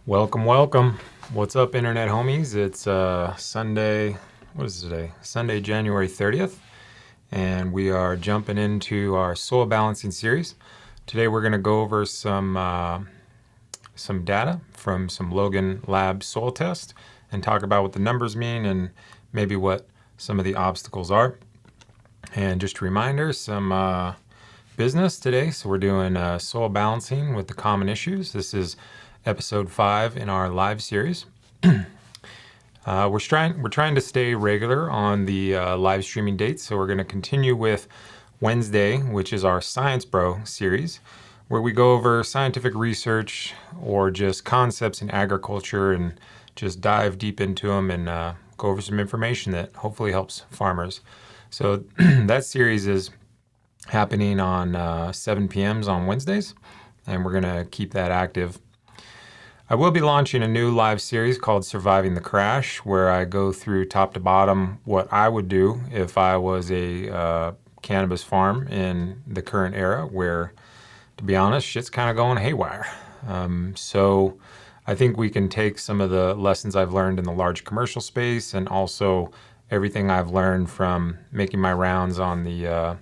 Welcome, welcome. What's up, internet homies? It's Sunday, what is it today? Sunday, January 30th, and we are jumping into our soil balancing series. Today we're going to go over some data from some Logan Lab soil test and talk about what the numbers mean and maybe what some of the obstacles are. And just a reminder, some business today. So we're doing soil balancing with the common issues. This is episode 5 in our live series. We're trying to stay regular on the live streaming dates, so we're going to continue with Wednesday, which is our Science Bro series, where we go over scientific research or just concepts in agriculture and just dive deep into them and go over some information that hopefully helps farmers. So that series is happening on 7 p.m. on Wednesdays, and we're going to keep that active. I will be launching a new live series called Surviving the Crash, where I go through top to bottom what I would do if I was a cannabis farm in the current era where, to be honest, shit's kind of going haywire. So I think we can take some of the lessons I've learned in the large commercial space and also everything I've learned from making my rounds on the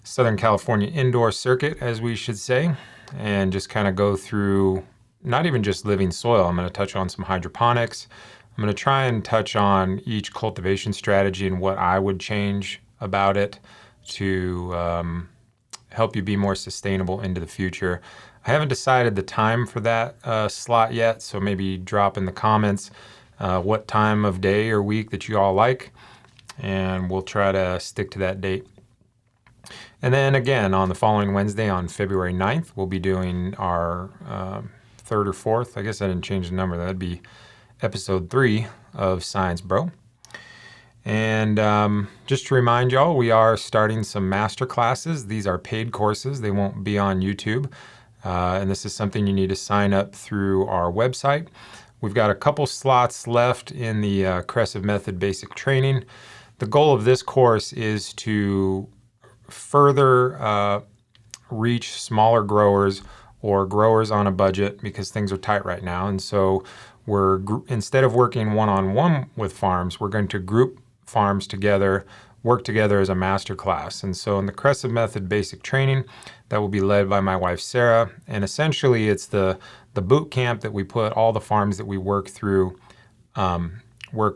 Southern California indoor circuit, as we should say, and just kind of go through not even just living soil. I'm going to touch on some hydroponics. I'm going to try and touch on each cultivation strategy and what I would change about it to help you be more sustainable into the future. I haven't decided the time for that slot yet, so maybe drop in the comments what time of day or week that you all like, and we'll try to stick to that date. And then again, on the following Wednesday, on February 9th, we'll be doing our third or fourth, I guess I didn't change the number, that'd be episode 3 of Science Bro. And just to remind y'all, we are starting some master classes. These are paid courses. They won't be on YouTube. And this is something you need to sign up through our website. We've got a couple slots left in the Crescive method basic training. The goal of this course is to further reach smaller growers or growers on a budget because things are tight right now. And so instead of working one-on-one with farms, we're going to group farms together, work together as a master class. And so in the Crescive method basic training, that will be led by my wife, Sarah. And essentially it's the boot camp that we put all the farms that we work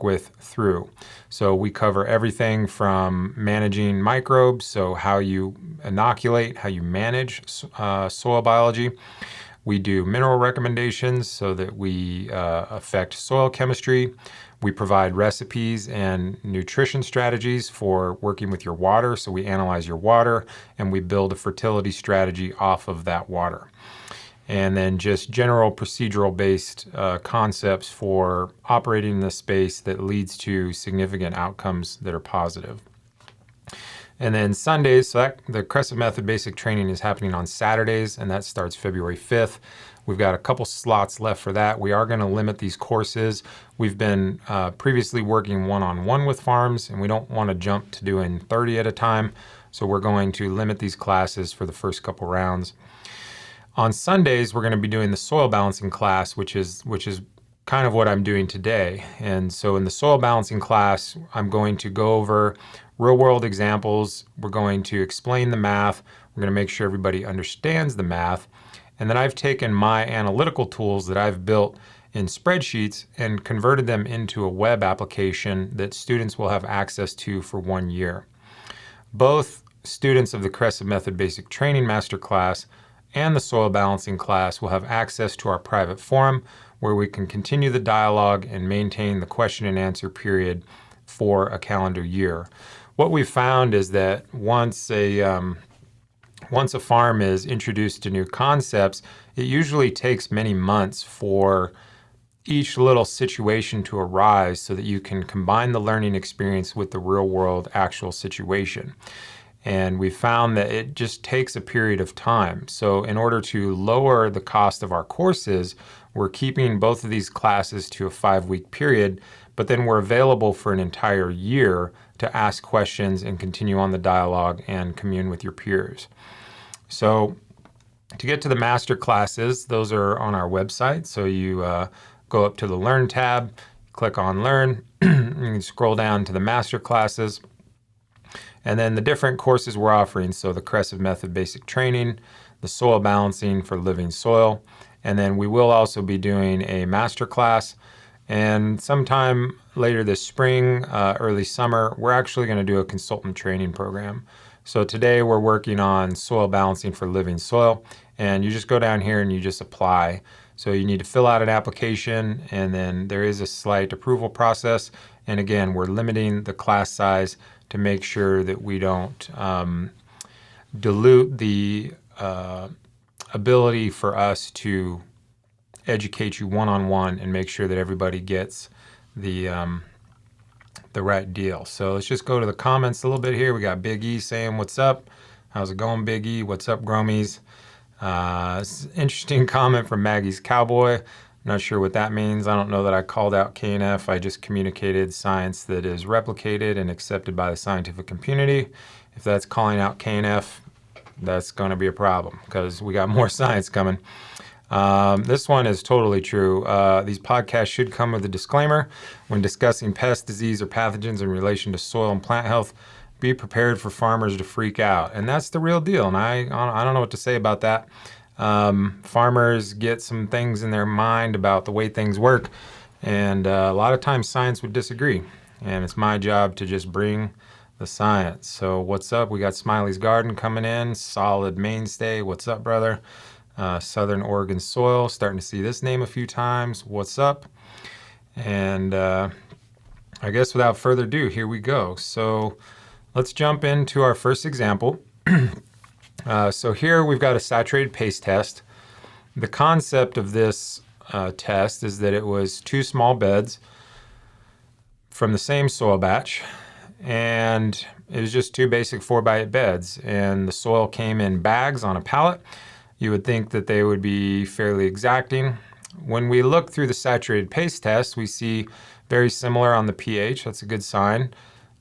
with through. So we cover everything from managing microbes, so how you inoculate, how you manage soil biology. We do mineral recommendations so that we affect soil chemistry. We provide recipes and nutrition strategies for working with your water. So we analyze your water and we build a fertility strategy off of that water. And then just general procedural-based concepts for operating in this space that leads to significant outcomes that are positive. And then Sundays, so the Crescive method basic training is happening on Saturdays, and that starts February 5th. We've got a couple slots left for that. We are going to limit these courses. We've been previously working one-on-one with farms, and we don't want to jump to doing 30 at a time. So we're going to limit these classes for the first couple rounds. On Sundays, we're going to be doing the soil balancing class, which is kind of what I'm doing today. And so in the soil balancing class, I'm going to go over real world examples. We're going to explain the math. We're going to make sure everybody understands the math. And then I've taken my analytical tools that I've built in spreadsheets and converted them into a web application that students will have access to for 1 year. Both students of the Crescive method basic training masterclass and the soil balancing class will have access to our private forum where we can continue the dialogue and maintain the question and answer period for a calendar year. What we've found is that once a farm is introduced to new concepts, it usually takes many months for each little situation to arise so that you can combine the learning experience with the real world actual situation. And we found that it just takes a period of time. So in order to lower the cost of our courses, we're keeping both of these classes to a 5-week period, but then we're available for an entire year to ask questions and continue on the dialogue and commune with your peers. So To get to the master classes, those are on our website. So you go up to the Learn tab, click on Learn, you can scroll down to the master classes, and then the different courses we're offering. So the Crescive Method Basic Training, the Soil Balancing for Living Soil, and then we will also be doing a master class. And sometime later this spring, early summer, we're actually going to do a consultant training program. So today we're working on soil balancing for living soil, and you just go down here and you just apply. So you need to fill out an application, and then there is a slight approval process. And again, we're limiting the class size to make sure that we don't dilute the ability for us to educate you one-on-one and make sure that everybody gets the right deal. So let's just go to the comments a little bit here. We got Big E saying, "What's up? How's it going, Big E? What's up, Gromies?" Interesting comment from Maggie's Cowboy. Not sure what that means. I don't know that I called out KNF. I just communicated science that is replicated and accepted by the scientific community. If that's calling out KNF, that's going to be a problem because we got more science coming. This one is totally true. These podcasts should come with a disclaimer. When discussing pest, disease, or pathogens in relation to soil and plant health, be prepared for farmers to freak out. And that's the real deal. And I don't know what to say about that. Farmers get some things in their mind about the way things work. And a lot of times science would disagree. And it's my job to just bring the science. So what's up? We got Smiley's Garden coming in. Solid mainstay. What's up, brother? Southern Oregon Soil, starting to see this name a few times. What's up? And I guess without further ado, here we go. So let's jump into our first example. So here we've got a saturated paste test. The concept of this test is that it was 2 small beds from the same soil batch, and it was just 2 basic 4x8 beds, and the soil came in bags on a pallet. You would think that they would be fairly exacting. When we look through the saturated paste test, we see very similar on the pH. That's a good sign.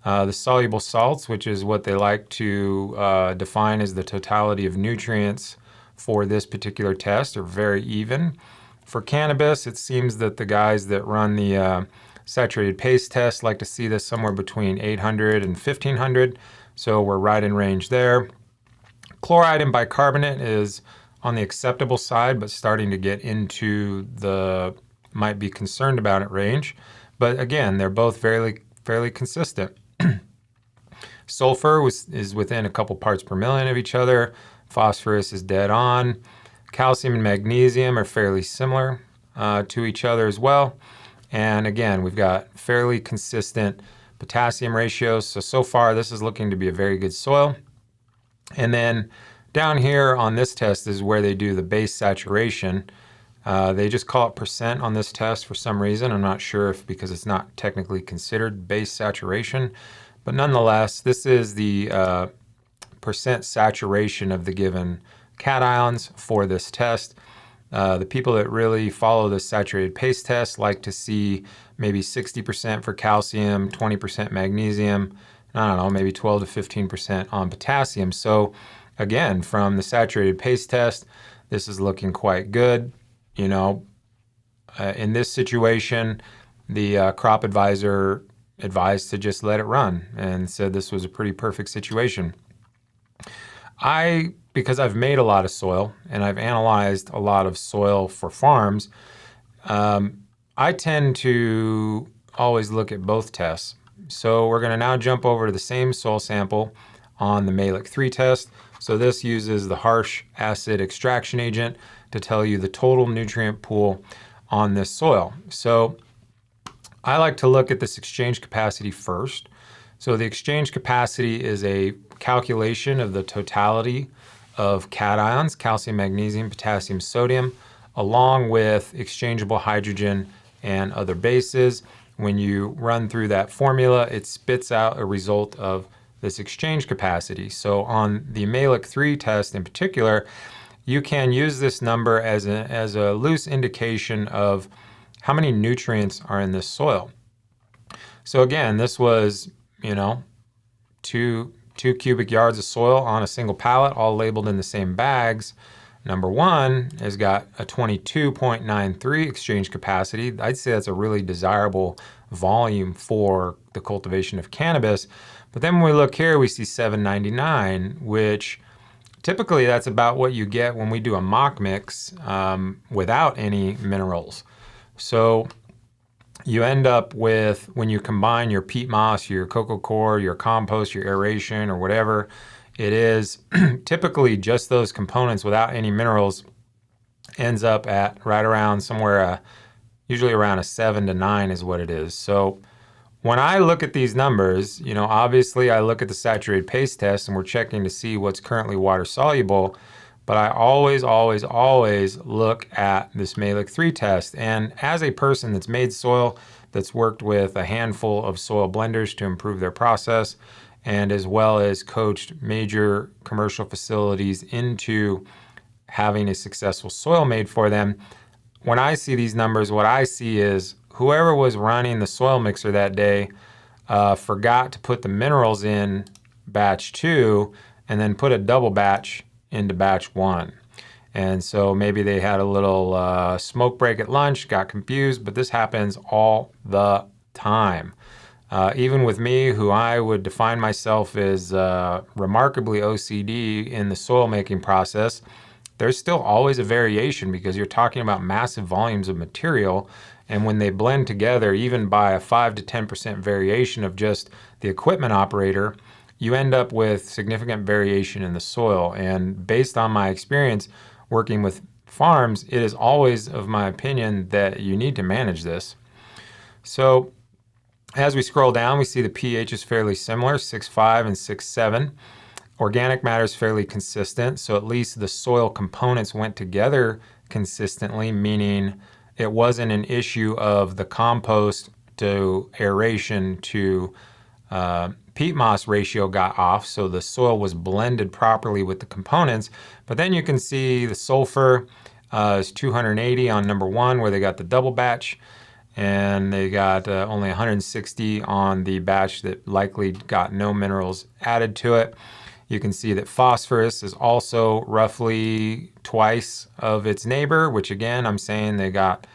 The soluble salts, which is what they like to define as the totality of nutrients for this particular test, are very even. For cannabis, it seems that the guys that run the saturated paste test like to see this somewhere between 800 and 1500. So we're right in range there. Chloride and bicarbonate is on the acceptable side, but starting to get into the might be concerned about it range. But again, they're both fairly consistent. Sulfur is within a couple parts per million of each other. Phosphorus is dead on. Calcium and magnesium are fairly similar to each other as well. And again, we've got fairly consistent potassium ratios. So far, this is looking to be a very good soil. And then down here on this test is where they do the base saturation. They just call it percent on this test for some reason. I'm not sure if because it's not technically considered base saturation. But nonetheless, this is the percent saturation of the given cations for this test. The people that really follow this saturated paste test like to see maybe 60% for calcium, 20% magnesium, I don't know, maybe 12 to 15% on potassium. So again, from the saturated paste test, this is looking quite good. You know, in this situation, the crop advisor advised to just let it run and said this was a pretty perfect situation. Because I've made a lot of soil and I've analyzed a lot of soil for farms, I tend to always look at both tests. So we're going to now jump over to the same soil sample on the Maelic 3 test. So this uses the harsh acid extraction agent to tell you the total nutrient pool on this soil. So I like to look at this exchange capacity first. So the exchange capacity is a calculation of the totality of cations, calcium, magnesium, potassium, sodium, along with exchangeable hydrogen and other bases. When you run through that formula, it spits out a result of this exchange capacity. So on the Maelic 3 test in particular, you can use this number as a loose indication of how many nutrients are in this soil. So again, this was, you know, two cubic yards of soil on a single pallet, all labeled in the same bags. Number one has got a 22.93 exchange capacity. I'd say that's a really desirable volume for the cultivation of cannabis. But then when we look here, we see 799, which typically that's about what you get when we do a mock mix without any minerals. So you end up with, when you combine your peat moss, your coco coir, your compost, your aeration, or whatever it is, typically just those components without any minerals ends up at right around somewhere, usually around a 7 to 9 is what it is. So when I look at these numbers, obviously I look at the saturated paste test and we're checking to see what's currently water soluble, but I always look at this Maelic 3 test. And as a person that's made soil, that's worked with a handful of soil blenders to improve their process, and as well as coached major commercial facilities into having a successful soil made for them, when I see these numbers, what I see is whoever was running the soil mixer that day forgot to put the minerals in batch 2 and then put a double batch into batch 1. And so maybe they had a little smoke break at lunch, got confused, but this happens all the time. Even with me, who I would define myself as remarkably OCD in the soil making process, there's still always a variation because you're talking about massive volumes of material. And when they blend together, even by a 5 to 10% variation of just the equipment operator, you end up with significant variation in the soil. And based on my experience working with farms, it is always of my opinion that you need to manage this. So as we scroll down, we see the pH is fairly similar, 6.5 and 6.7. Organic matter is fairly consistent, so at least the soil components went together consistently, meaning it wasn't an issue of the compost to aeration to peat moss ratio got off, so the soil was blended properly with the components. But then you can see the sulfur is 280 on number 1, where they got the double batch, and they got only 160 on the batch that likely got no minerals added to it. You can see that phosphorus is also roughly twice of its neighbor, which again, I'm saying they got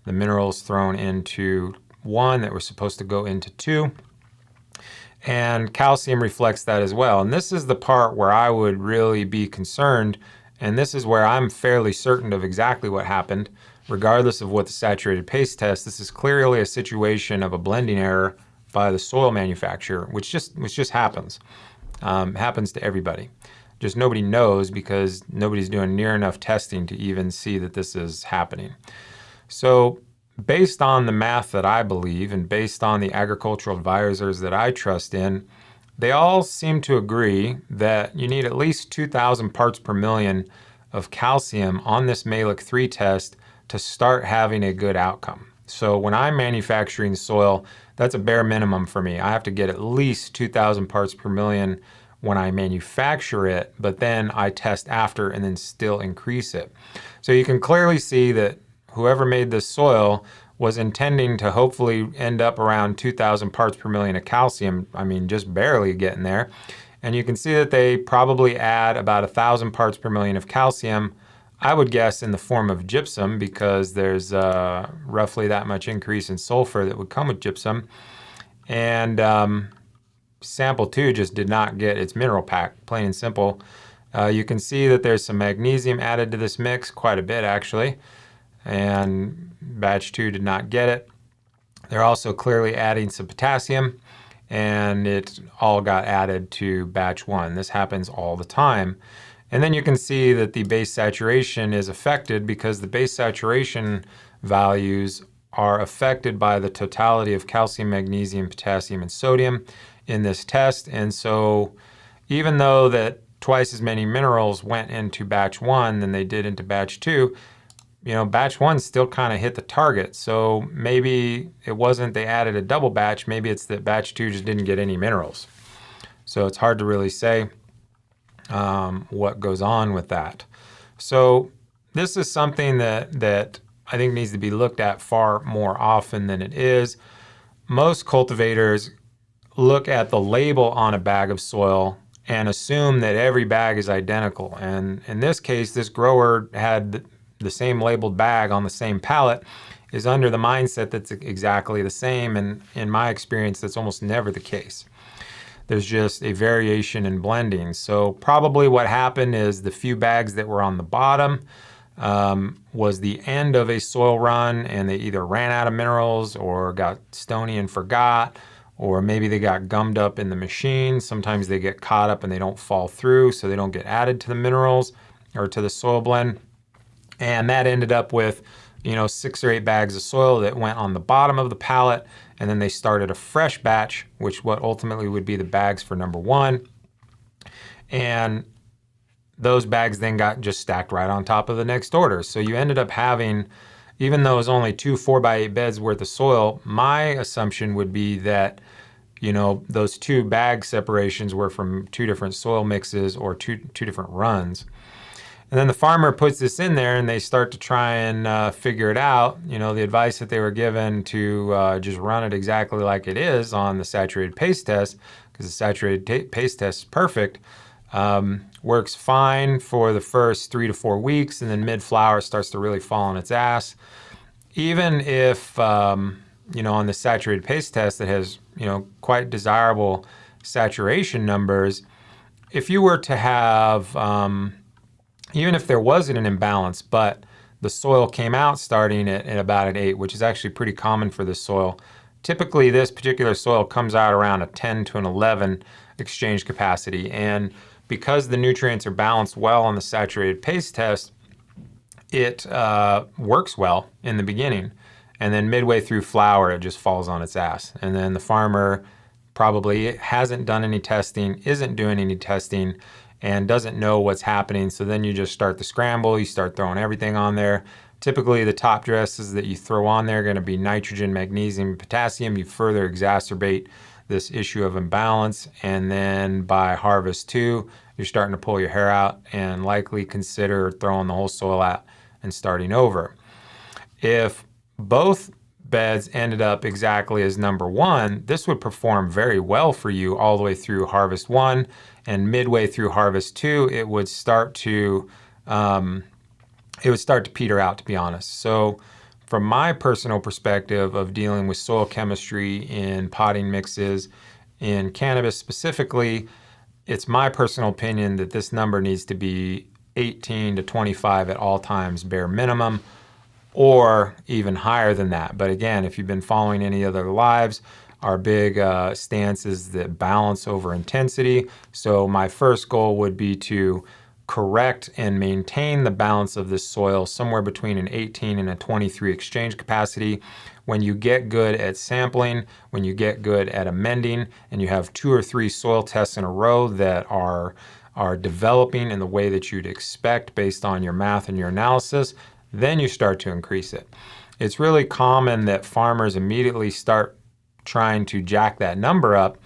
the minerals thrown into 1 that were supposed to go into 2. And calcium reflects that as well. And this is the part where I would really be concerned, and this is where I'm fairly certain of exactly what happened. Regardless of what the saturated paste test, this is clearly a situation of a blending error by the soil manufacturer, which just happens. Happens to everybody. Just nobody knows because nobody's doing near enough testing to even see that this is happening. So based on the math that I believe and based on the agricultural advisors that I trust in, they all seem to agree that you need at least 2,000 parts per million of calcium on this Maelic 3 test to start having a good outcome. So when I'm manufacturing soil, that's a bare minimum for me. I have to get at least 2,000 parts per million when I manufacture it, but then I test after and then still increase it. So you can clearly see that whoever made this soil was intending to hopefully end up around 2,000 parts per million of calcium. I mean, just barely getting there. And you can see that they probably add about 1,000 parts per million of calcium, I would guess in the form of gypsum, because there's roughly that much increase in sulfur that would come with gypsum. And sample 2 just did not get its mineral pack, plain and simple. You can see that there's some magnesium added to this mix, quite a bit actually, and batch 2 did not get it. They're also clearly adding some potassium, and it all got added to batch 1. This happens all the time. And then you can see that the base saturation is affected because the base saturation values are affected by the totality of calcium, magnesium, potassium, and sodium in this test. And so even though that twice as many minerals went into batch 1 than they did into batch 2, batch 1 still kind of hit the target. So maybe it wasn't they added a double batch, maybe it's that batch 2 just didn't get any minerals. So it's hard to really say what goes on with that. So this is something that I think needs to be looked at far more often than it is. Most cultivators look at the label on a bag of soil and assume that every bag is identical. And in this case, this grower had the same labeled bag on the same pallet, is under the mindset that's exactly the same. And in my experience, that's almost never the case. There's just a variation in blending. So probably what happened is the few bags that were on the bottom was the end of a soil run, and they either ran out of minerals or got stony and forgot, or maybe they got gummed up in the machine. Sometimes they get caught up and they don't fall through, so they don't get added to the minerals or to the soil blend. And that ended up with, 6 or 8 bags of soil that went on the bottom of the pallet, and then they started a fresh batch, which what ultimately would be the bags for number 1. And those bags then got just stacked right on top of the next order. So you ended up having, even though it was only 2 4x8 beds worth of soil, my assumption would be that, those 2 bag separations were from 2 different soil mixes or two different runs. And then the farmer puts this in there and they start to try and figure it out. The advice that they were given to just run it exactly like it is on the saturated paste test, because the saturated paste test is perfect, works fine for the first 3 to 4 weeks, and then mid-flower starts to really fall on its ass. Even if, on the saturated paste test that has, quite desirable saturation numbers, if you were to have, even if there wasn't an imbalance, but the soil came out starting at about an 8, which is actually pretty common for this soil. Typically, this particular soil comes out around a 10 to an 11 exchange capacity. And because the nutrients are balanced well on the saturated paste test, it works well in the beginning. And then midway through flower, it just falls on its ass. And then the farmer probably hasn't done any testing, isn't doing any testing, and doesn't know what's happening. So then you just start the scramble, you start throwing everything on there. Typically the top dresses that you throw on there are going to be nitrogen, magnesium, potassium. You further exacerbate this issue of imbalance. And then by harvest 2, you're starting to pull your hair out and likely consider throwing the whole soil out and starting over. If both beds ended up exactly as number 1, this would perform very well for you all the way through harvest 1, and midway through harvest 2, it would start to peter out, to be honest. So from my personal perspective of dealing with soil chemistry in potting mixes, in cannabis specifically, it's my personal opinion that this number needs to be 18 to 25 at all times, bare minimum, or even higher than that. But again, if you've been following any other lives, our big stance is that balance over intensity. So my first goal would be to correct and maintain the balance of this soil somewhere between an 18 and a 23 exchange capacity. When you get good at sampling, when you get good at amending, and you have 2 or 3 soil tests in a row that are developing in the way that you'd expect based on your math and your analysis, then you start to increase it. It's really common that farmers immediately start trying to jack that number up.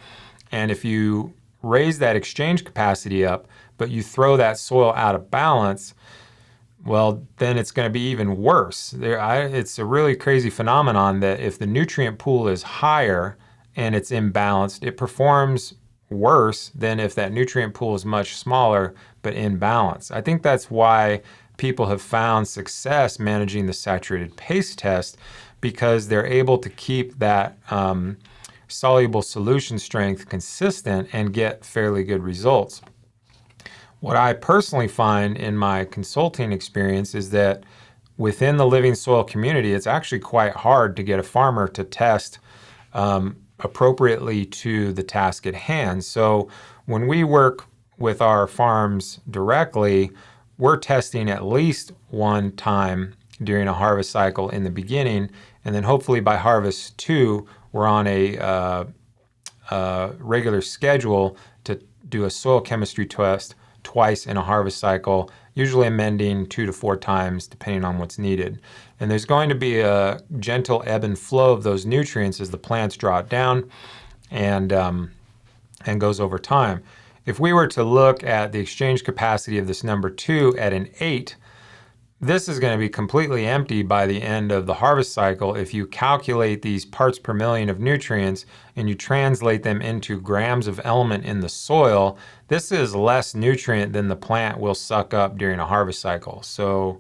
And if you raise that exchange capacity up, but you throw that soil out of balance, well, then it's going to be even worse. It's a really crazy phenomenon that if the nutrient pool is higher and it's imbalanced, it performs worse than if that nutrient pool is much smaller but in balance. I think that's why people have found success managing the saturated paste test, because they're able to keep that soluble solution strength consistent and get fairly good results. What I personally find in my consulting experience is that within the living soil community, it's actually quite hard to get a farmer to test appropriately to the task at hand. So when we work with our farms directly, we're testing at least one time during a harvest cycle in the beginning, and then hopefully by harvest 2, we're on a regular schedule to do a soil chemistry test twice in a harvest cycle, usually amending 2 to 4 times depending on what's needed. And there's going to be a gentle ebb and flow of those nutrients as the plants draw it down and goes over time. If we were to look at the exchange capacity of this number 2 at an 8, this is going to be completely empty by the end of the harvest cycle if you calculate these parts per million of nutrients and you translate them into grams of element in the soil. This is less nutrient than the plant will suck up during a harvest cycle. So,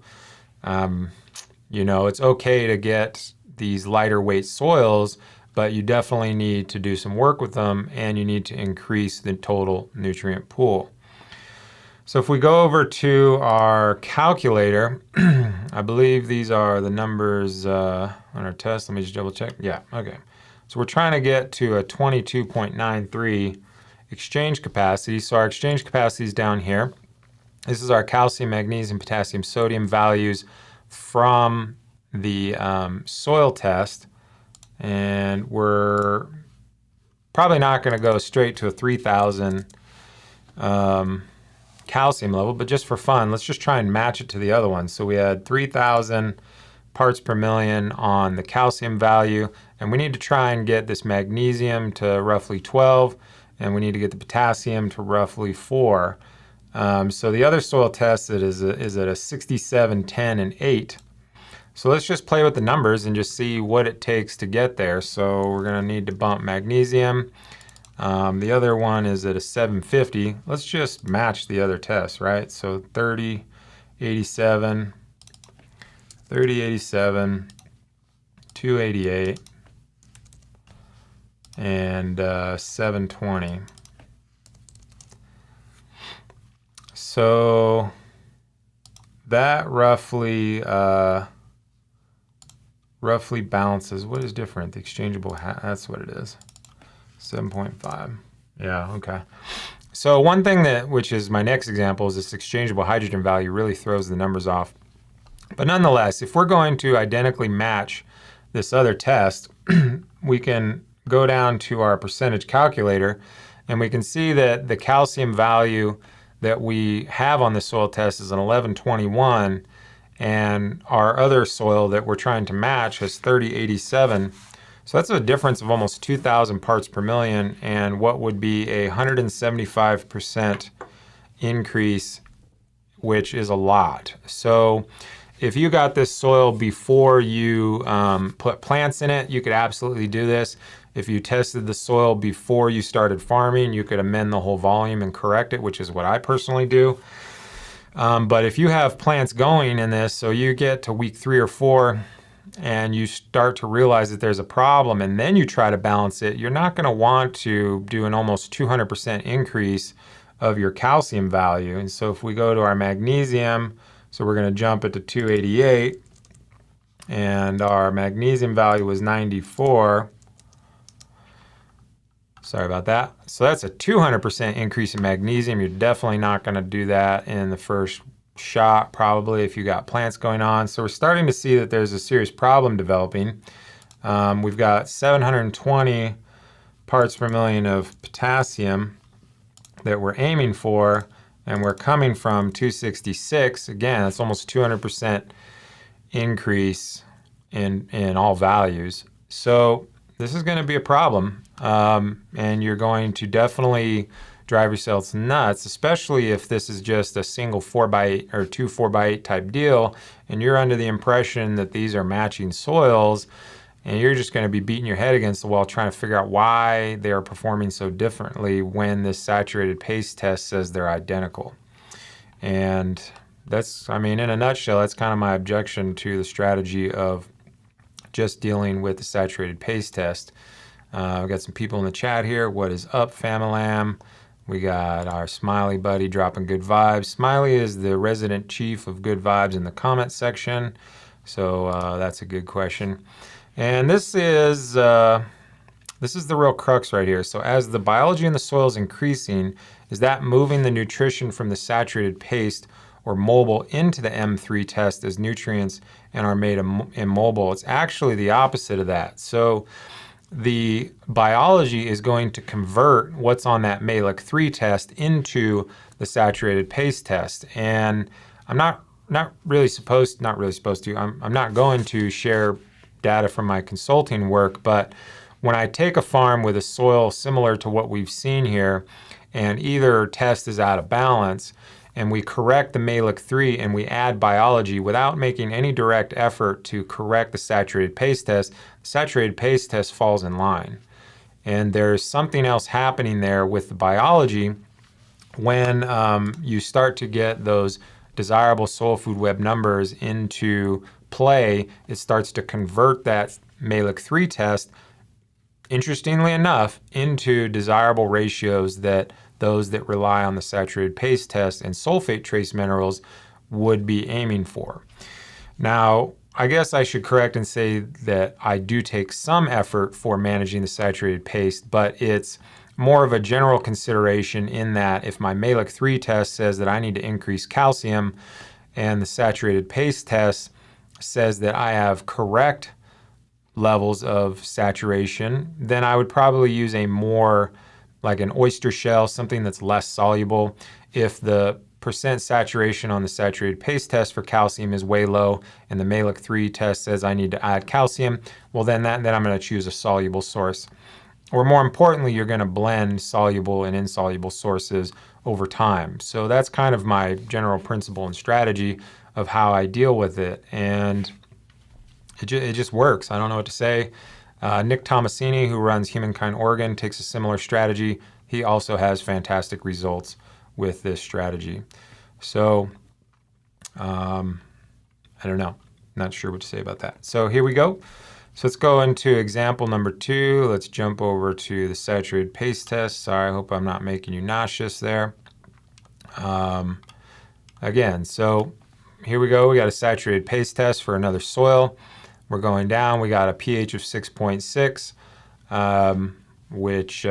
you know, it's okay to get these lighter weight soils, but you definitely need to do some work with them and you need to increase the total nutrient pool. So if we go over to our calculator, I believe these are the numbers on our test. Let me just double check. Yeah, okay. So we're trying to get to a 22.93 exchange capacity. So our exchange capacity is down here. This is our calcium, magnesium, potassium, sodium values from the soil test. And we're probably not going to go straight to a 3,000 calcium level, but just for fun, let's just try and match it to the other one. So we had 3,000 parts per million on the calcium value, and we need to try and get this magnesium to roughly 12, and we need to get the potassium to roughly 4. So the other soil test is at a 67, 10, and 8. So let's just play with the numbers and just see what it takes to get there. So we're going to need to bump magnesium. The other one is at a 750. Let's just match the other tests, right? So 30, 87, 288, and 720. So that roughly balances. What is different? The exchangeable, that's what it is. 7.5. Yeah, okay. So one thing which is my next example, is this exchangeable hydrogen value really throws the numbers off. But nonetheless, if we're going to identically match this other test, we can go down to our percentage calculator and we can see that the calcium value that we have on the soil test is an 1121, and our other soil that we're trying to match has 3087. So that's a difference of almost 2,000 parts per million, and what would be a 175% increase, which is a lot. So if you got this soil before you put plants in it, you could absolutely do this. If you tested the soil before you started farming, you could amend the whole volume and correct it, which is what I personally do. But if you have plants going in this, so you get to week 3 or 4, and you start to realize that there's a problem, and then you try to balance it, you're not going to want to do an almost 200% increase of your calcium value. And so if we go to our magnesium, so we're going to jump it to 288, and our magnesium value was 94. Sorry about that. So that's a 200% increase in magnesium. You're definitely not going to do that in the first shot, probably, if you got plants going on. So we're starting to see that there's a serious problem developing. We've got 720 parts per million of potassium that we're aiming for, and we're coming from 266. Again, that's almost 200% increase in all values. So this is going to be a problem, and you're going to definitely drive yourselves nuts, especially if this is just a single 4x8 or 2 4x8 type deal, and you're under the impression that these are matching soils, and you're just going to be beating your head against the wall trying to figure out why they are performing so differently when this saturated paste test says they're identical. And that's, I mean, in a nutshell, that's kind of my objection to the strategy of just dealing with the saturated paste test. We've got some people in the chat here. What is up, Familam? We got our Smiley buddy dropping good vibes. Smiley is the resident chief of good vibes in the comment section. So that's a good question. And this is the real crux right here. So as the biology in the soil is increasing, is that moving the nutrition from the saturated paste or mobile into the M3 test as nutrients and are made immobile? It's actually the opposite of that. So the biology is going to convert what's on that Maelic 3 test into the saturated paste test. And I'm not really supposed to, I'm not going to share data from my consulting work, but when I take a farm with a soil similar to what we've seen here, and either test is out of balance, and we correct the Maelic 3 and we add biology without making any direct effort to correct the saturated paste test, the saturated paste test falls in line. And there's something else happening there with the biology when you start to get those desirable soil food web numbers into play. It starts to convert that Maelic 3 test, interestingly enough, into desirable ratios that those that rely on the saturated paste test and sulfate trace minerals would be aiming for. Now, I guess I should correct and say that I do take some effort for managing the saturated paste, but it's more of a general consideration in that if my Maelic 3 test says that I need to increase calcium and the saturated paste test says that I have correct levels of saturation, then I would probably use a more like an oyster shell, something that's less soluble. If the percent saturation on the saturated paste test for calcium is way low and the Maelic 3 test says I need to add calcium, well then I'm going to choose a soluble source. Or more importantly, you're going to blend soluble and insoluble sources over time. So that's kind of my general principle and strategy of how I deal with it. And it just works. I don't know what to say. Nick Tomasini, who runs Humankind Oregon, takes a similar strategy. He also has fantastic results with this strategy. So I don't know. Not sure what to say about that. So here we go. So let's go into example number 2. Let's jump over to the saturated paste test. Sorry, I hope I'm not making you nauseous there. Again, so here we go. We got a saturated paste test for another soil. We're going down. We got a pH of 6.6, which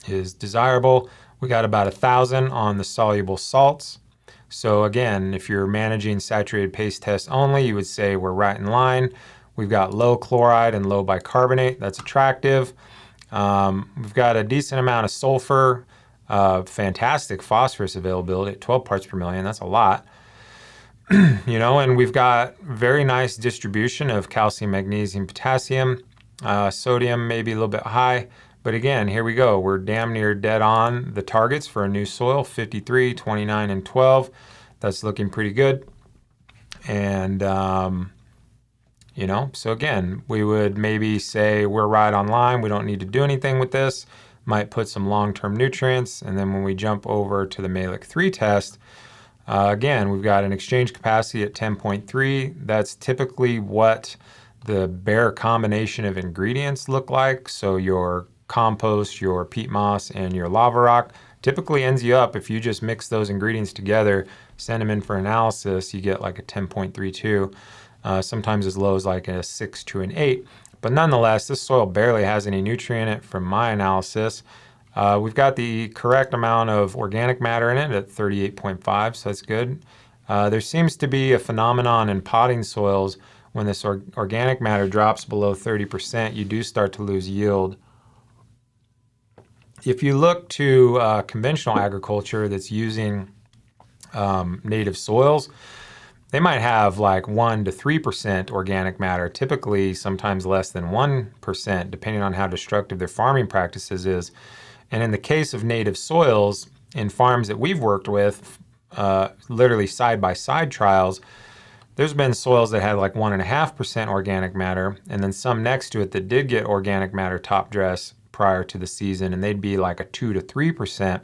is desirable. We got about 1,000 on the soluble salts. So again, if you're managing saturated paste test only, you would say we're right in line. We've got low chloride and low bicarbonate. That's attractive. We've got a decent amount of sulfur, fantastic phosphorus availability at 12 parts per million. That's a lot. And we've got very nice distribution of calcium, magnesium, potassium, sodium maybe a little bit high. But again, here we go. We're damn near dead on the targets for a new soil, 53, 29, and 12. That's looking pretty good. And, so again, we would maybe say we're right on line. We don't need to do anything with this. Might put some long-term nutrients. And then when we jump over to the Maelic 3 test, again, we've got an exchange capacity at 10.3. That's typically what the bare combination of ingredients look like. So your compost, your peat moss, and your lava rock typically ends you up, if you just mix those ingredients together, send them in for analysis, you get like a 10.32, sometimes as low as like a 6 to an 8. But nonetheless, this soil barely has any nutrient in it from my analysis. We've got the correct amount of organic matter in it at 38.5, so that's good. There seems to be a phenomenon in potting soils when this organic matter drops below 30%, you do start to lose yield. If you look to conventional agriculture that's using native soils, they might have like 1 to 3% organic matter, typically sometimes less than 1%, depending on how destructive their farming practices is. And in the case of native soils, in farms that we've worked with, literally side-by-side trials, there's been soils that had like 1.5% organic matter, and then some next to it that did get organic matter top dress prior to the season, and they'd be like a 2 to 3%.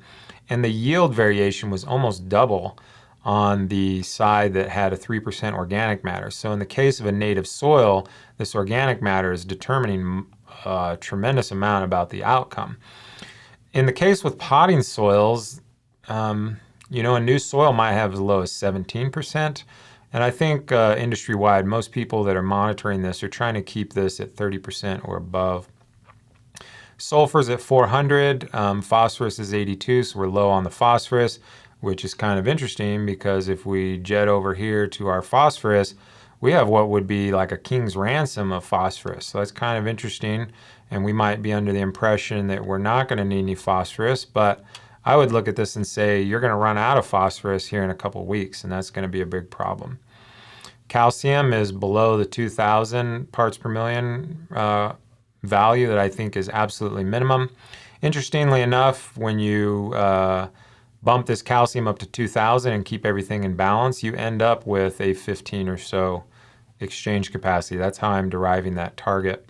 And the yield variation was almost double on the side that had a 3% organic matter. So in the case of a native soil, this organic matter is determining a tremendous amount about the outcome. In the case with potting soils, a new soil might have as low as 17%. And I think industry-wide, most people that are monitoring this are trying to keep this at 30% or above. Sulfur's at 400, phosphorus is 82, so we're low on the phosphorus, which is kind of interesting because if we jet over here to our phosphorus, we have what would be like a king's ransom of phosphorus. So that's kind of interesting, and we might be under the impression that we're not going to need any phosphorus, but I would look at this and say you're going to run out of phosphorus here in a couple weeks, and that's going to be a big problem. Calcium is below the 2,000 parts per million value that I think is absolutely minimum. Interestingly enough, when you bump this calcium up to 2,000 and keep everything in balance, you end up with a 15 or so exchange capacity. That's how I'm deriving that target.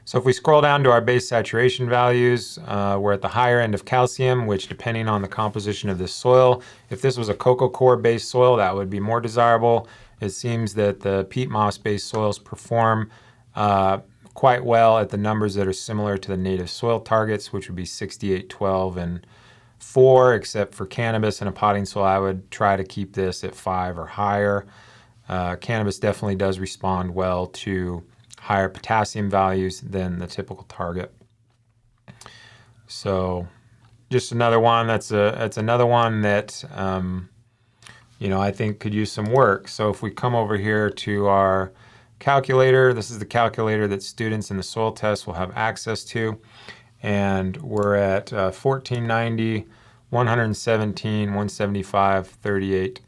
So if we scroll down to our base saturation values, we're at the higher end of calcium, which depending on the composition of this soil, if this was a cocoa coir based soil, that would be more desirable. It seems that the peat moss based soils perform quite well at the numbers that are similar to the native soil targets, which would be 68, 12, and 4, except for cannabis in a potting soil, I would try to keep this at 5 or higher. Cannabis definitely does respond well to higher potassium values than the typical target. So just another one that's another one that I think could use some work. So if we come over here to our calculator, this is the calculator that students in the soil test will have access to, and we're at 1490, 117, 175, 38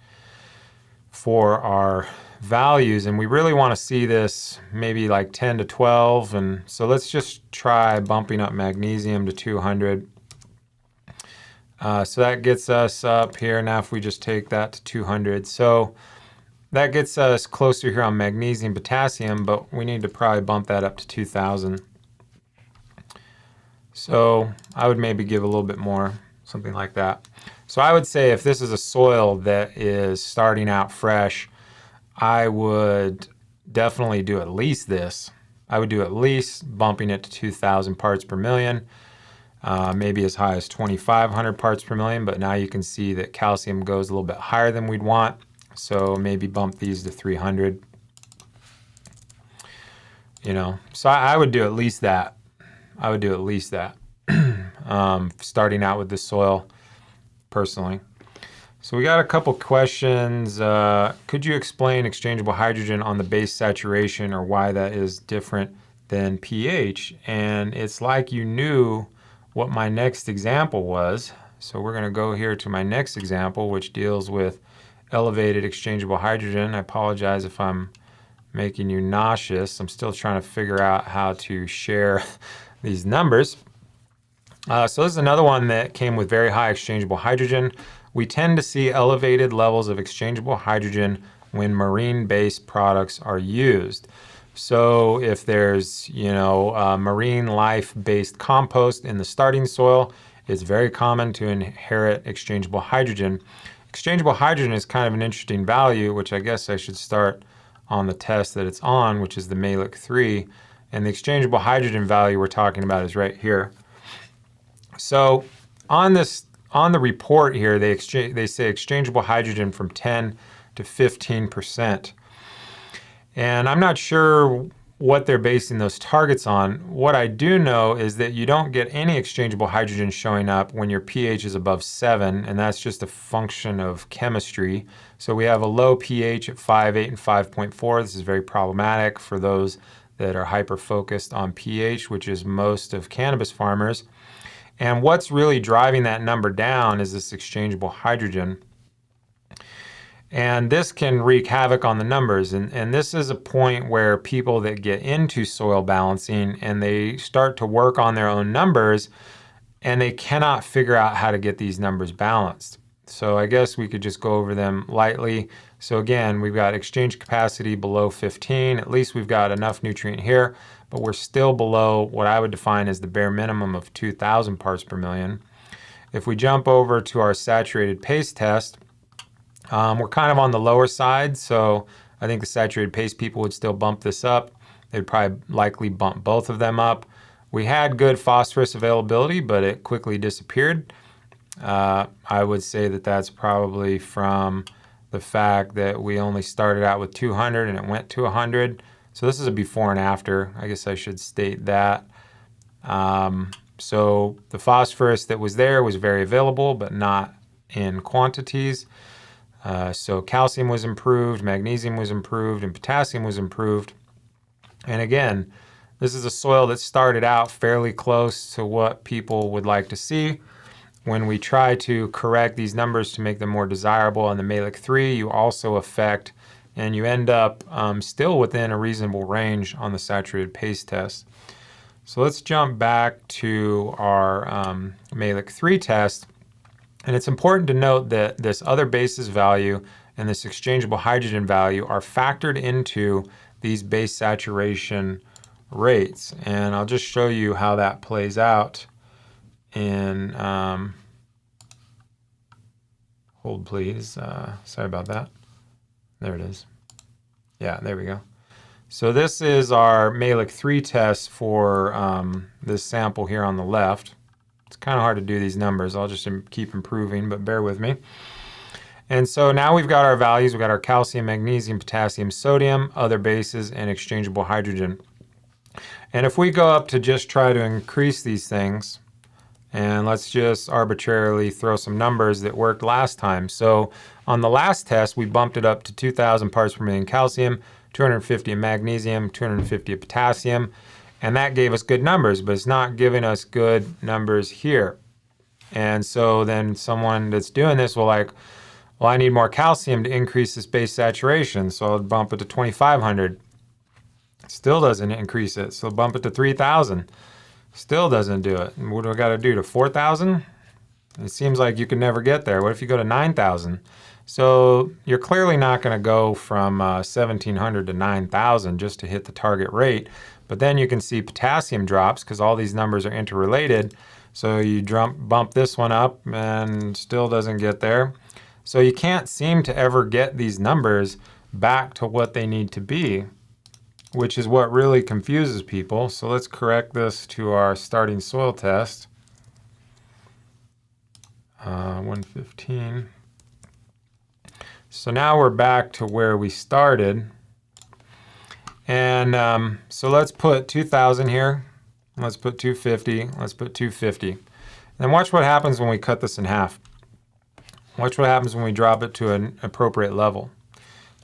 for our values, and we really want to see this maybe like 10 to 12, and so let's just try bumping up magnesium to 200. So that gets us up here. Now if we just take that to 200, so that gets us closer here on magnesium, potassium, but we need to probably bump that up to 2,000. So I would maybe give a little bit more, something like that. So I would say if this is a soil that is starting out fresh, I would definitely do at least this. I would do at least bumping it to 2,000 parts per million, maybe as high as 2,500 parts per million, but now you can see that calcium goes a little bit higher than we'd want. So maybe bump these to 300. So I would do at least that. I would do at least that, starting out with the soil, personally. So we got a couple questions. Could you explain exchangeable hydrogen on the base saturation, or why that is different than pH? And it's like you knew what my next example was. So we're going to go here to my next example, which deals with elevated exchangeable hydrogen. I apologize if I'm making you nauseous. I'm still trying to figure out how to share these numbers. So this is another one that came with very high exchangeable hydrogen. We tend to see elevated levels of exchangeable hydrogen when marine-based products are used. So if there's, marine life-based compost in the starting soil, it's very common to inherit exchangeable hydrogen. Exchangeable hydrogen is kind of an interesting value, which I guess I should start on the test that it's on, which is the Maelic 3. And the exchangeable hydrogen value we're talking about is right here. So on the report here, they say exchangeable hydrogen from 10 to 15%. And I'm not sure what they're basing those targets on. What I do know is that you don't get any exchangeable hydrogen showing up when your pH is above 7, and that's just a function of chemistry. So we have a low pH at 5.8 and 5.4. This is very problematic for those that are hyper-focused on pH, which is most of cannabis farmers. And what's really driving that number down is this exchangeable hydrogen. And this can wreak havoc on the numbers. And this is a point where people that get into soil balancing and they start to work on their own numbers, and they cannot figure out how to get these numbers balanced. So I guess we could just go over them lightly. So again, we've got exchange capacity below 15. At least we've got enough nutrient here, but we're still below what I would define as the bare minimum of 2,000 parts per million. If we jump over to our saturated paste test, we're kind of on the lower side, so I think the saturated paste people would still bump this up. They'd probably likely bump both of them up. We had good phosphorus availability, but it quickly disappeared. I would say that that's probably from the fact that we only started out with 200 and it went to 100. So this is a before and after. I guess I should state that. So the phosphorus that was there was very available, but not in quantities. So calcium was improved, magnesium was improved, and potassium was improved. And again, this is a soil that started out fairly close to what people would like to see. When we try to correct these numbers to make them more desirable on the Maelic 3, you also affect, and you end up still within a reasonable range on the saturated paste test. So let's jump back to our Maelic 3 test. And it's important to note that this other basis value and this exchangeable hydrogen value are factored into these base saturation rates. And I'll just show you how that plays out in, hold please, sorry about that. There it is. Yeah, there we go. So this is our Maelic 3 test for this sample here on the left. It's kind of hard to do these numbers. I'll just keep improving, but bear with me. And so now we've got our values. We've got our calcium, magnesium, potassium, sodium, other bases, and exchangeable hydrogen. And if we go up to just try to increase these things, and let's just arbitrarily throw some numbers that worked last time. So on the last test, we bumped it up to 2,000 parts per million calcium, 250 of magnesium, 250 of potassium, and that gave us good numbers, but it's not giving us good numbers here. And so then someone that's doing this will like, well, I need more calcium to increase this base saturation, so I'll bump it to 2,500. Still doesn't increase it, so bump it to 3,000. Still doesn't do it. And what do I got to do to 4,000? It seems like you can never get there. What if you go to 9,000? So you're clearly not going to go from 1,700 to 9,000 just to hit the target rate. But then you can see potassium drops because all these numbers are interrelated. So you bump this one up and still doesn't get there. So you can't seem to ever get these numbers back to what they need to be, which is what really confuses people. So let's correct this to our starting soil test. 115. So now we're back to where we started. And so let's put 2,000 here. Let's put 250. Let's put 250. And watch what happens when we cut this in half. Watch what happens when we drop it to an appropriate level.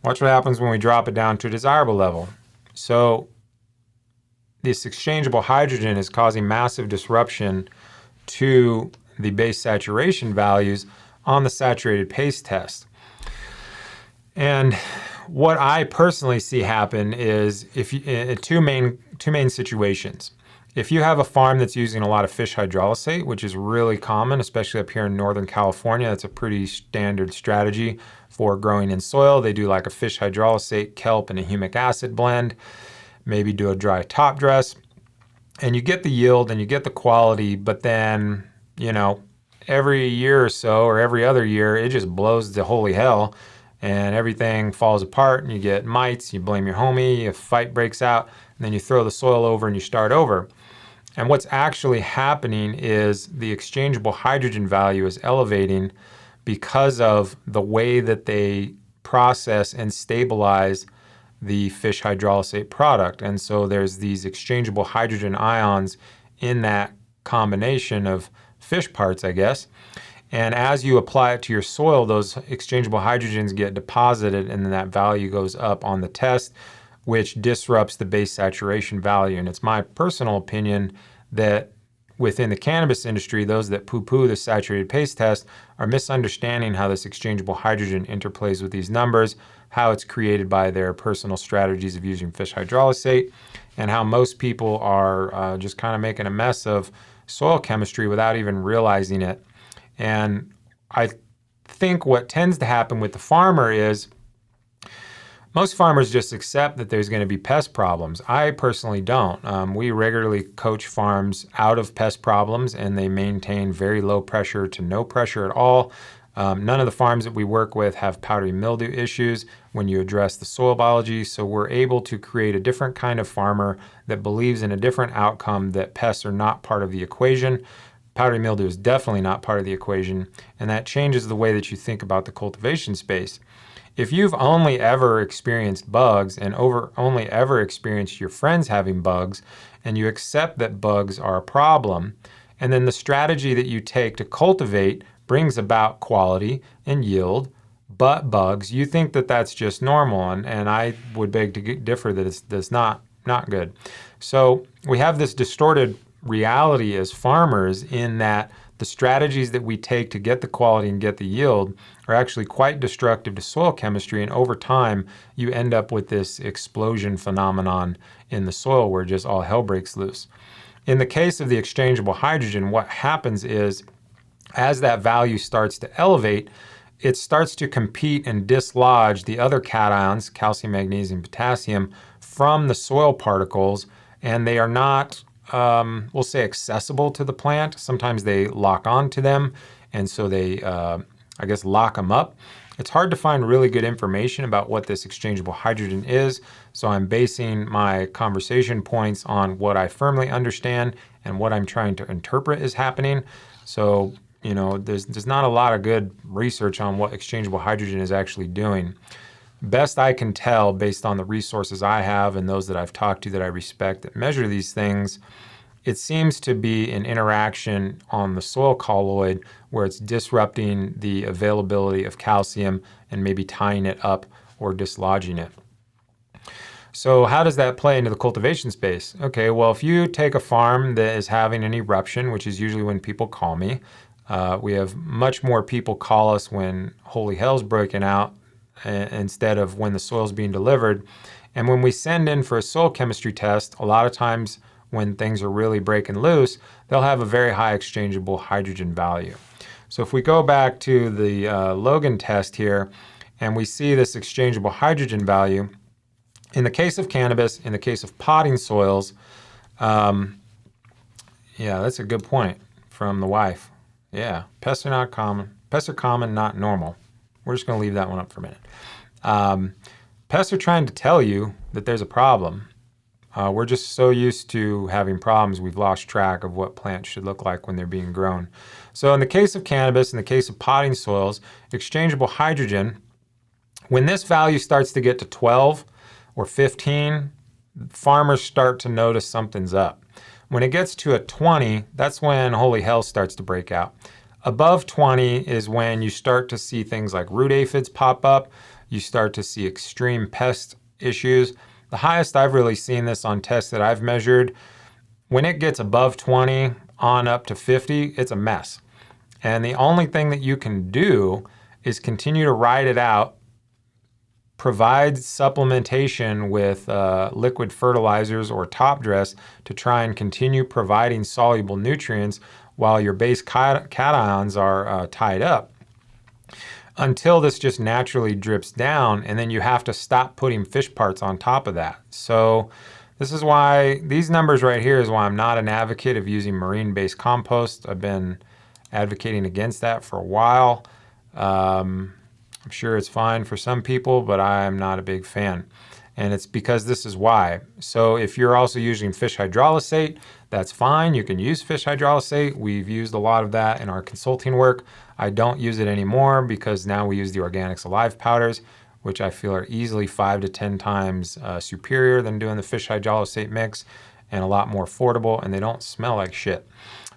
Watch what happens when we drop it down to a desirable level. So this exchangeable hydrogen is causing massive disruption to the base saturation values on the saturated paste test. And what I personally see happen is two main situations. If you have a farm that's using a lot of fish hydrolysate, which is really common, especially up here in Northern California, that's a pretty standard strategy for growing in soil. They do like a fish hydrolysate, kelp, and a humic acid blend, maybe do a dry top dress, and you get the yield and you get the quality, but then, you know, every year or so or every other year, it just blows to holy hell and everything falls apart and you get mites, you blame your homie, a fight breaks out, and then you throw the soil over and you start over. And what's actually happening is the exchangeable hydrogen value is elevating because of the way that they process and stabilize the fish hydrolysate product. And so there's these exchangeable hydrogen ions in that combination of fish parts, I guess. And as you apply it to your soil, those exchangeable hydrogens get deposited and then that value goes up on the test, which disrupts the base saturation value. And it's my personal opinion that within the cannabis industry, those that poo-poo the saturated paste test are misunderstanding how this exchangeable hydrogen interplays with these numbers, how it's created by their personal strategies of using fish hydrolysate, and how most people are just kind of making a mess of soil chemistry without even realizing it. And I think what tends to happen with the farmer is most farmers just accept that there's going to be pest problems. I personally don't. We regularly coach farms out of pest problems and they maintain very low pressure to no pressure at all. None of the farms that we work with have powdery mildew issues when you address the soil biology. So we're able to create a different kind of farmer that believes in a different outcome, that pests are not part of the equation. Powdery mildew is definitely not part of the equation, and that changes the way that you think about the cultivation space. If you've only ever experienced bugs and only ever experienced your friends having bugs, and you accept that bugs are a problem, and then the strategy that you take to cultivate brings about quality and yield, but bugs, you think that that's just normal, and I would beg to differ that that's not good. So we have this distorted reality as farmers in that the strategies that we take to get the quality and get the yield are actually quite destructive to soil chemistry, and over time you end up with this explosion phenomenon in the soil where just all hell breaks loose. In the case of the exchangeable hydrogen, what happens is as that value starts to elevate, it starts to compete and dislodge the other cations, calcium, magnesium, potassium, from the soil particles, and they are not, we'll say, accessible to the plant. Sometimes they lock onto them, and so they, I guess, lock them up. It's hard to find really good information about what this exchangeable hydrogen is, so I'm basing my conversation points on what I firmly understand and what I'm trying to interpret is happening. So, you know, there's not a lot of good research on what exchangeable hydrogen is actually doing. Best I can tell, based on the resources I have and those that I've talked to that I respect that measure these things, it seems to be an interaction on the soil colloid where it's disrupting the availability of calcium and maybe tying it up or dislodging it. So how does that play into the cultivation space? Okay, well, if you take a farm that is having an eruption, which is usually when people call me, we have much more people call us when holy hell's breaking out instead of when the soil's being delivered. And when we send in for a soil chemistry test, a lot of times when things are really breaking loose, they'll have a very high exchangeable hydrogen value. So if we go back to the Logan test here, and we see this exchangeable hydrogen value, in the case of cannabis, in the case of potting soils, yeah, that's a good point from the wife. Yeah, pests are not common. Pests are common, not normal. We're just going to leave that one up for a minute. Pests are trying to tell you that there's a problem. We're just so used to having problems, we've lost track of what plants should look like when they're being grown. So in the case of cannabis, in the case of potting soils, exchangeable hydrogen, when this value starts to get to 12 or 15, farmers start to notice something's up. When it gets to a 20, that's when holy hell starts to break out. Above 20 is when you start to see things like root aphids pop up. You start to see extreme pest issues. The highest I've really seen this on tests that I've measured, when it gets above 20 on up to 50, it's a mess. And the only thing that you can do is continue to ride it out, provide supplementation with liquid fertilizers or top dress to try and continue providing soluble nutrients while your base cations are tied up, until this just naturally drips down, and then you have to stop putting fish parts on top of that. So this is why these numbers right here is why I'm not an advocate of using marine-based compost. I've been advocating against that for a while. I'm sure it's fine for some people, but I'm not a big fan. And it's because this is why. So if you're also using fish hydrolysate, that's fine. You can use fish hydrolysate. We've used a lot of that in our consulting work. I don't use it anymore because now we use the Organics Alive powders, which I feel are easily 5 to 10 times superior than doing the fish hydrolysate mix, and a lot more affordable, and they don't smell like shit.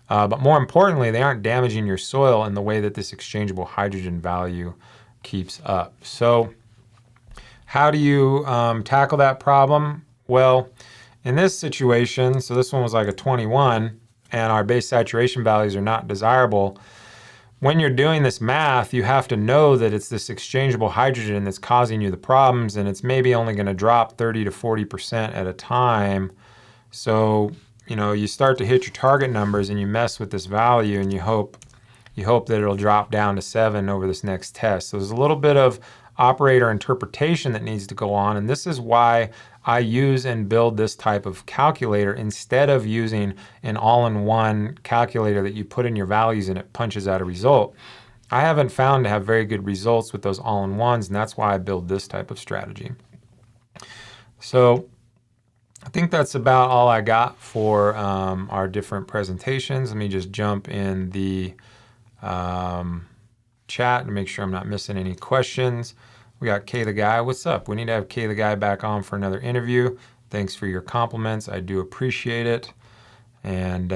But more importantly, they aren't damaging your soil in the way that this exchangeable hydrogen value keeps up. So how do you tackle that problem? Well, in this situation, so this one was like a 21, and our base saturation values are not desirable. When you're doing this math, you have to know that it's this exchangeable hydrogen that's causing you the problems, and it's maybe only going to drop 30 to 40% at a time. So, you know, you start to hit your target numbers and you mess with this value, and you hope that it'll drop down to 7 over this next test. So there's a little bit of operator interpretation that needs to go on, and this is why I use and build this type of calculator instead of using an all-in-one calculator that you put in your values and it punches out a result. I haven't found to have very good results with those all-in-ones, and that's why I build this type of strategy. So I think that's about all I got for our different presentations. Let me just jump in the chat to make sure I'm not missing any questions. We got Kay the Guy. What's up? We need to have Kay the Guy back on for another interview. Thanks for your compliments. I do appreciate it. And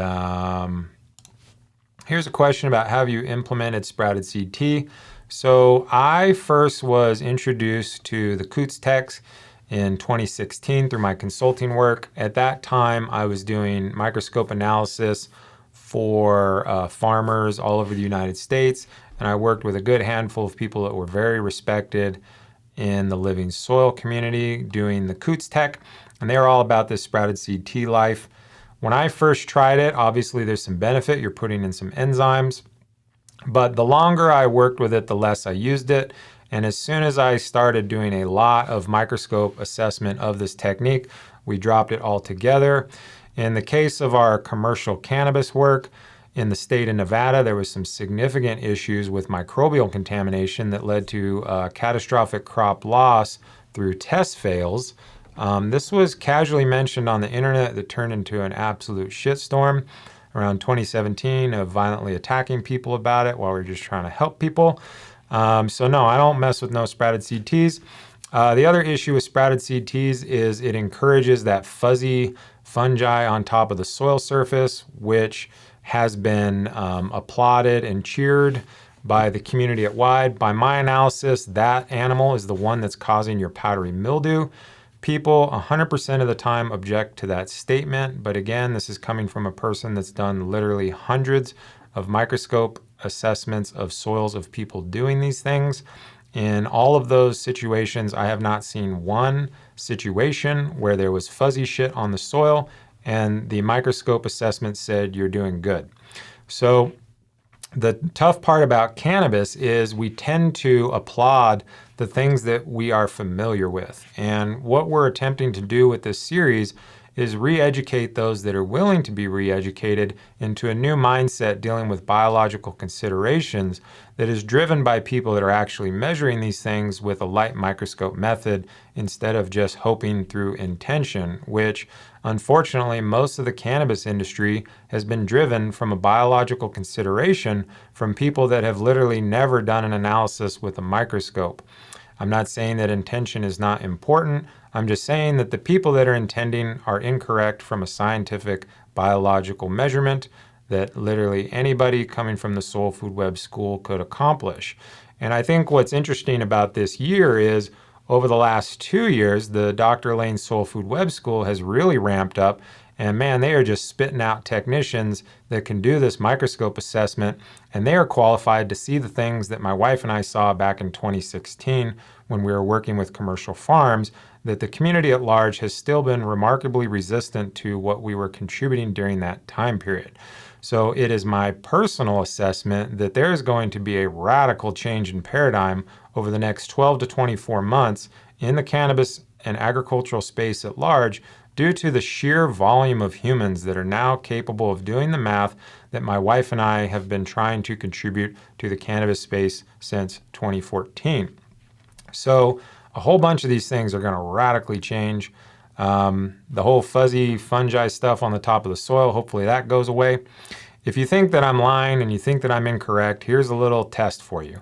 here's a question about have you implemented sprouted seed tea? So I first was introduced to the Coots Techs in 2016 through my consulting work. At that time, I was doing microscope analysis for farmers all over the United States, and I worked with a good handful of people that were very respected in the living soil community doing the Coots Tech, and they were all about this sprouted seed tea life. When I first tried it, obviously there's some benefit. You're putting in some enzymes. But the longer I worked with it, the less I used it. And as soon as I started doing a lot of microscope assessment of this technique, we dropped it altogether. In the case of our commercial cannabis work in the state of Nevada, there was some significant issues with microbial contamination that led to catastrophic crop loss through test fails. This was casually mentioned on the internet that turned into an absolute shitstorm around 2017 of violently attacking people about it while we we're just trying to help people. So no, I don't mess with no sprouted seed teas. The other issue with sprouted seed teas is it encourages that fuzzy fungi on top of the soil surface, which has been applauded and cheered by the community at wide. By my analysis, that animal is the one that's causing your powdery mildew. People 100% of the time object to that statement, but again, this is coming from a person that's done literally hundreds of microscope assessments of soils of people doing these things. In all of those situations, I have not seen one situation where there was fuzzy shit on the soil and the microscope assessment said you're doing good. So the tough part about cannabis is we tend to applaud the things that we are familiar with. And what we're attempting to do with this series is re-educate those that are willing to be re-educated into a new mindset dealing with biological considerations that is driven by people that are actually measuring these things with a light microscope method instead of just hoping through intention, which unfortunately most of the cannabis industry has been driven from a biological consideration from people that have literally never done an analysis with a microscope. I'm not saying that intention is not important. I'm just saying that the people that are intending are incorrect from a scientific biological measurement that literally anybody coming from the Soul Food Web School could accomplish. And I think what's interesting about this year is over the last 2 years, the Dr. Lane Soul Food Web School has really ramped up. And man, they are just spitting out technicians that can do this microscope assessment. And they are qualified to see the things that my wife and I saw back in 2016 when we were working with commercial farms, that the community at large has still been remarkably resistant to what we were contributing during that time period. So it is my personal assessment that there is going to be a radical change in paradigm over the next 12 to 24 months in the cannabis and agricultural space at large due to the sheer volume of humans that are now capable of doing the math that my wife and I have been trying to contribute to the cannabis space since 2014. So a whole bunch of these things are going to radically change. The whole fuzzy fungi stuff on the top of the soil, hopefully that goes away. If you think that I'm lying and you think that I'm incorrect, here's a little test for you.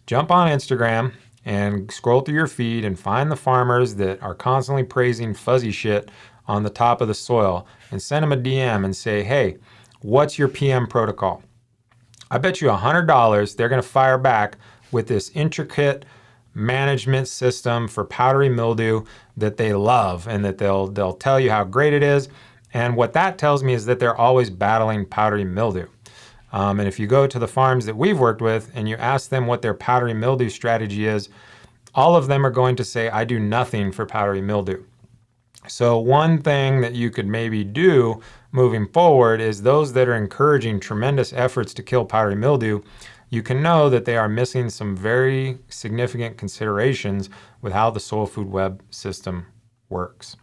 Jump on Instagram and scroll through your feed and find the farmers that are constantly praising fuzzy shit on the top of the soil and send them a DM and say, hey, what's your PM protocol? I bet you $100 they're going to fire back with this intricate management system for powdery mildew that they love and that they'll tell you how great it is. And what that tells me is that they're always battling powdery mildew. And if you go to the farms that we've worked with and you ask them what their powdery mildew strategy is, all of them are going to say, I do nothing for powdery mildew. So one thing that you could maybe do moving forward is those that are encouraging tremendous efforts to kill powdery mildew, you can know that they are missing some very significant considerations with how the Soul Food Web system works.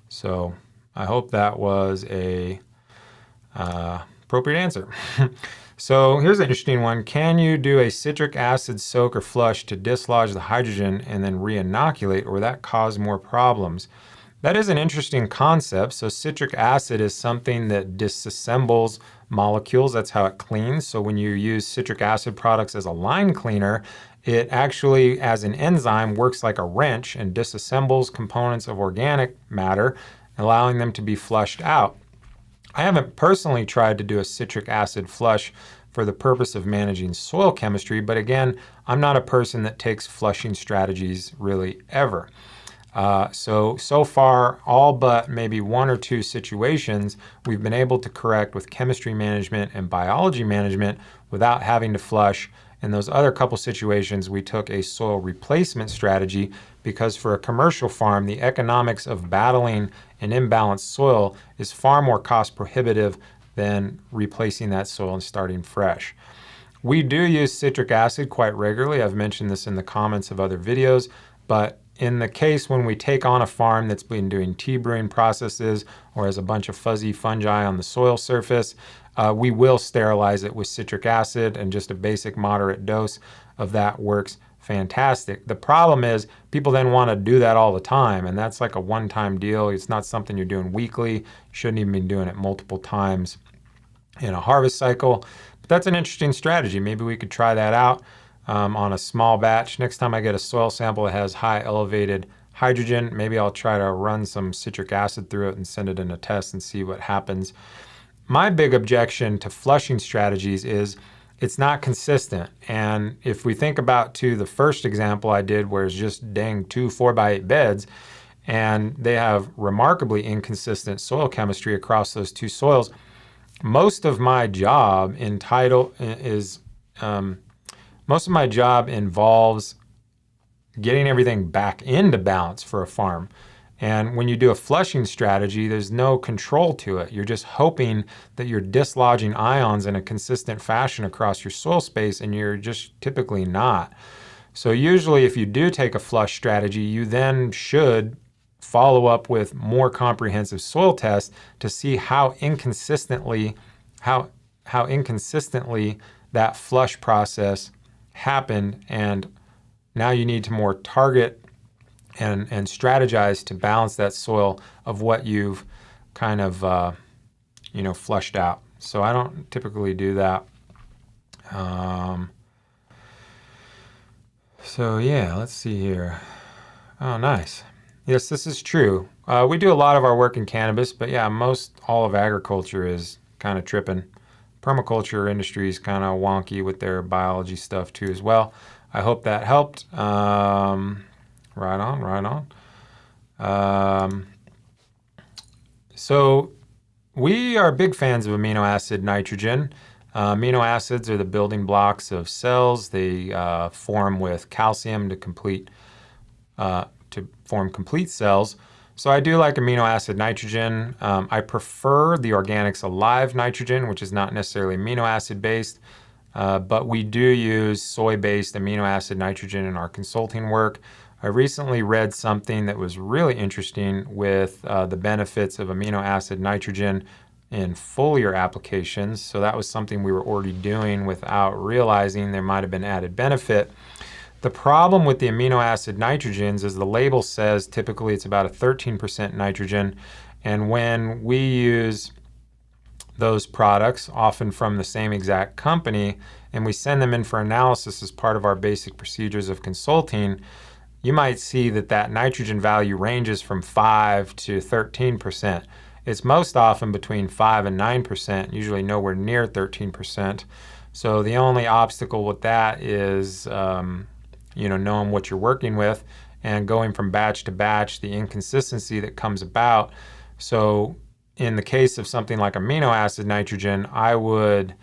So I hope that was a appropriate answer. So here's an interesting one. Can you do a citric acid soak or flush to dislodge the hydrogen and then re-inoculate, or will that cause more problems? That is an interesting concept. So citric acid is something that disassembles molecules. That's how it cleans. So when you use citric acid products as a line cleaner, it actually, as an enzyme, works like a wrench and disassembles components of organic matter, allowing them to be flushed out. I haven't personally tried to do a citric acid flush for the purpose of managing soil chemistry, but again, I'm not a person that takes flushing strategies really ever. So far, all but maybe 1 or 2 situations, we've been able to correct with chemistry management and biology management without having to flush. In those other couple situations, we took a soil replacement strategy because for a commercial farm, the economics of battling an imbalanced soil is far more cost prohibitive than replacing that soil and starting fresh. We do use citric acid quite regularly. I've mentioned this in the comments of other videos, but in the case when we take on a farm that's been doing tea brewing processes or has a bunch of fuzzy fungi on the soil surface, we will sterilize it with citric acid, and just a basic moderate dose of that works fantastic. The problem is people then want to do that all the time, and that's like a one-time deal. It's not something you're doing weekly. You shouldn't even be doing it multiple times in a harvest cycle. But that's an interesting strategy. Maybe we could try that out on a small batch. Next time I get a soil sample that has high elevated hydrogen, maybe I'll try to run some citric acid through it and send it in a test and see what happens. My big objection to flushing strategies is it's not consistent. And if we think about to the first example I did, where it's just dang 2 4x8 beds, and they have remarkably inconsistent soil chemistry across those two soils, most of my job involves getting everything back into balance for a farm. And when you do a flushing strategy, there's no control to it. You're just hoping that you're dislodging ions in a consistent fashion across your soil space, and you're just typically not. So usually if you do take a flush strategy, you then should follow up with more comprehensive soil tests to see how inconsistently that flush process happened. And now you need to more target and strategize to balance that soil of what you've kind of flushed out. So I don't typically do that. So yeah, let's see here. Oh, nice. Yes, this is true. We do a lot of our work in cannabis, but yeah, most all of agriculture is kind of tripping. Permaculture industry is kind of wonky with their biology stuff too as well. I hope that helped. Right on. So we are big fans of amino acid nitrogen. Amino acids are the building blocks of cells. They form with calcium to form complete cells. So I do like amino acid nitrogen. I prefer the Organics Alive nitrogen, which is not necessarily amino acid based, but we do use soy-based amino acid nitrogen in our consulting work. I recently read something that was really interesting with the benefits of amino acid nitrogen in foliar applications. So that was something we were already doing without realizing there might have been added benefit. The problem with the amino acid nitrogens is the label says typically it's about a 13% nitrogen. And when we use those products, often from the same exact company, and we send them in for analysis as part of our basic procedures of consulting, you might see that nitrogen value ranges from 5 to 13%. It's most often between 5 and 9%, usually nowhere near 13%. So the only obstacle with that is knowing what you're working with and going from batch to batch, the inconsistency that comes about. So in the case of something like amino acid nitrogen, I would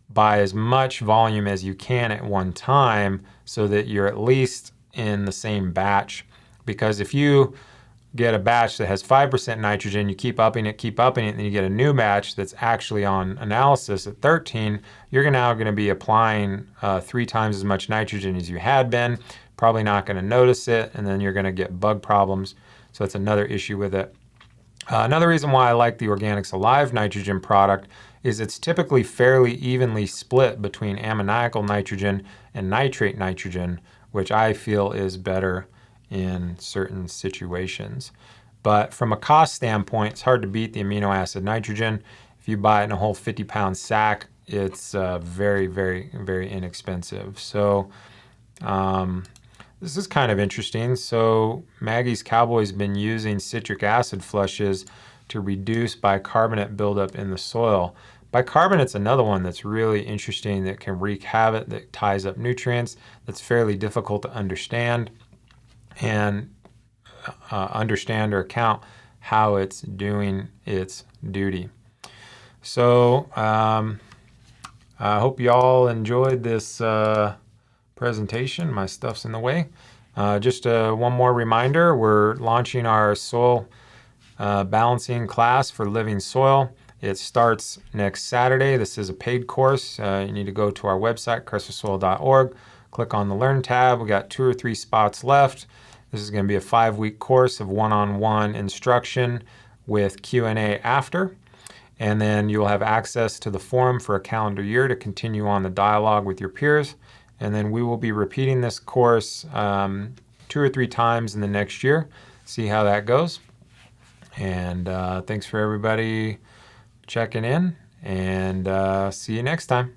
buy as much volume as you can at one time so that you're at least in the same batch. Because if you get a batch that has 5% nitrogen, you keep upping it, and then you get a new batch that's actually on analysis at 13, you're now going to be applying 3 times as much nitrogen as you had been, probably not going to notice it, and then you're going to get bug problems. So that's another issue with it. Another reason why I like the Organics Alive nitrogen product is it's typically fairly evenly split between ammoniacal nitrogen and nitrate nitrogen, which I feel is better in certain situations. But from a cost standpoint, it's hard to beat the amino acid nitrogen. If you buy it in a whole 50-pound sack, it's very, very, very inexpensive. So this is kind of interesting. So Maggie's Cowboy's been using citric acid flushes to reduce bicarbonate buildup in the soil. Bicarbonate's another one that's really interesting, that can wreak havoc, that ties up nutrients, that's fairly difficult to understand and understand or account how it's doing its duty. So I hope you all enjoyed this presentation. My stuff's in the way. Just one more reminder, we're launching our soil balancing class for living soil. It starts next Saturday. This is a paid course. You need to go to our website, cressivesoil.org, click on the Learn tab. We got 2 or 3 spots left. This is going to be a 5-week course of one-on-one instruction with Q&A after. And then you'll have access to the forum for a calendar year to continue on the dialogue with your peers. And then we will be repeating this course 2 or 3 times in the next year. See how that goes. And thanks for everybody checking in, and see you next time.